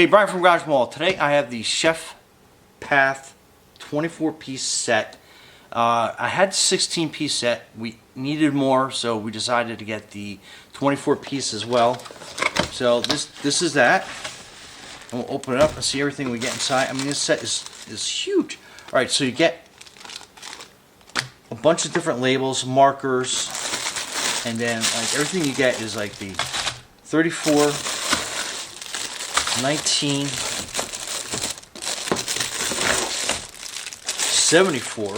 Hey, Brian from Garage Mall. Today I have the Chef Path 24-piece set. I had 16-piece set. We needed more, so we decided to get the 24-piece as well. So this is that. And we'll open it up and see everything we get inside. I mean, this set is huge. All right, so you get a bunch of different labels, markers, and then like everything you get is like the 34, 19, 74.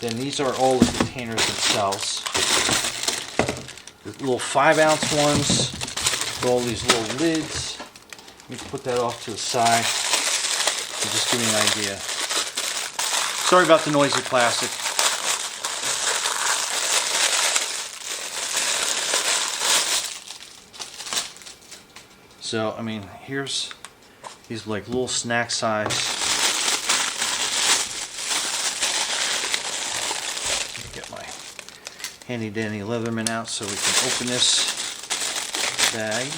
Then these are all the containers themselves. The little 5-ounce ones with all these little lids. Let me put that off to the side to just give you an idea. Sorry about the noisy plastic. So, I mean, here's these like little snack size. Let me get my handy dandy Leatherman out so we can open this bag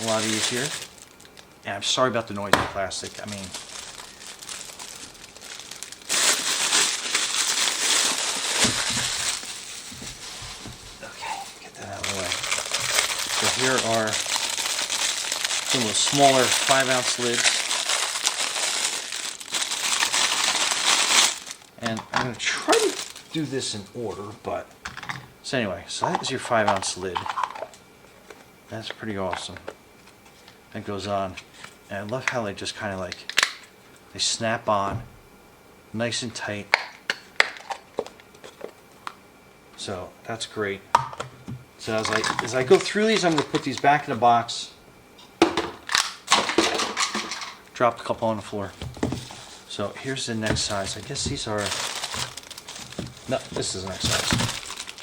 a lot easier. And I'm sorry about the noisy plastic. I mean, okay, get that out of the way. So here are some of the smaller 5-ounce lids. And I'm going to try to do this in order, but so anyway, so that is your 5-ounce lid. That's pretty awesome. That goes on. And I love how they just kind of like, they snap on nice and tight. So that's great. So as I go through these, I'm going to put these back in the box. Dropped a couple on the floor. So here's the next size. I guess these are, no, this is the next size.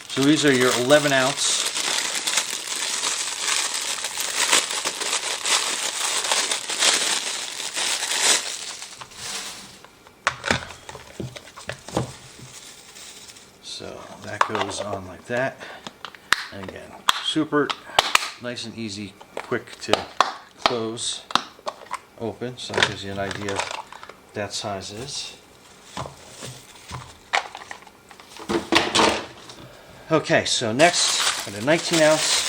So these are your 11-ounce. So that goes on like that. And again, super nice and easy, quick to close, open. So that gives you an idea of what that size is. Okay, so next, got a 19-ounce.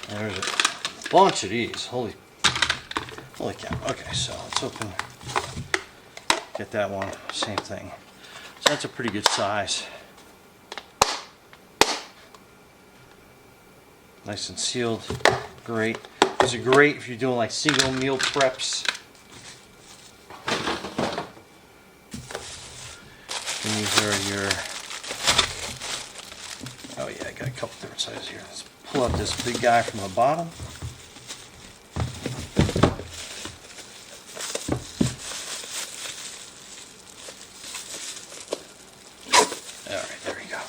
There's a bunch of these. Holy cow. Okay, so let's open, get that one, same thing. So that's a pretty good size. Nice and sealed. Great. These are great if you're doing like single meal preps. And these are your, oh yeah, I got a couple different sizes here. Let's pull out this big guy from the bottom. Alright, there we go.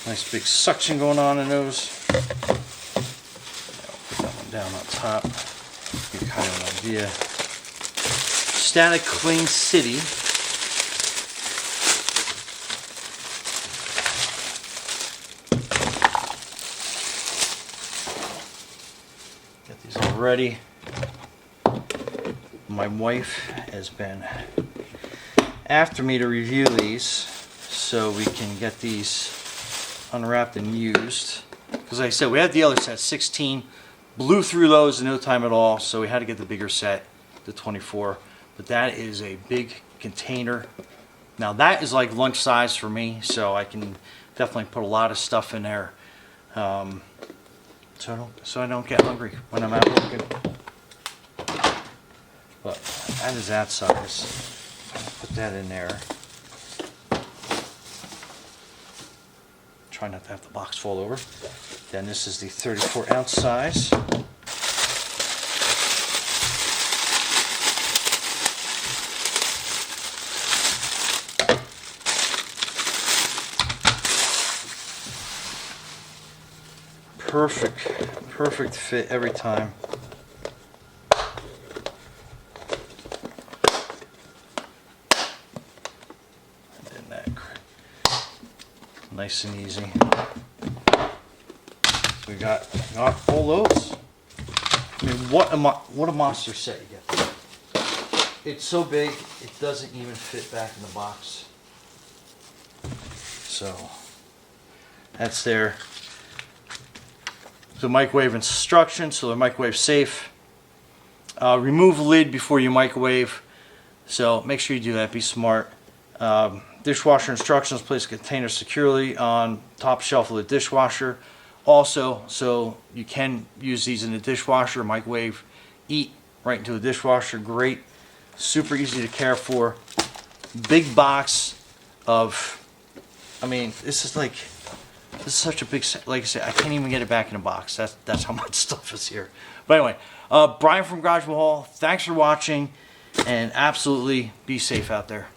Nice big suction going on in those. I'll put that one down on top. Give you kind of an idea. Static Cling City. Got these all ready. My wife has been after me to review these so we can get these unwrapped and used. Because like I said, we had the other set, 16. Blew through those in no time at all, so we had to get the bigger set, the 24. But that is a big container. Now that is like lunch size for me, so I can definitely put a lot of stuff in there. So I don't get hungry when I'm out working. But that is that size. Put that in there. Try not to have the box fall over. Then this is the 34-ounce size. Perfect fit every time. Nice and easy. We got all those. I mean, what a monster set you get. It's so big, it doesn't even fit back in the box. So, that's there. The microwave instructions, so they're microwave safe. Remove lid before you microwave. So make sure you do that, be smart. Dishwasher instructions, place a container securely on top shelf of the dishwasher. Also, so you can use these in the dishwasher, microwave, eat right into the dishwasher. Great, super easy to care for. Big box of, I mean, this is such a big set. Like I said, I can't even get it back in a box. That's how much stuff is here. But anyway, Brian from Garage Mahal, thanks for watching, and absolutely be safe out there.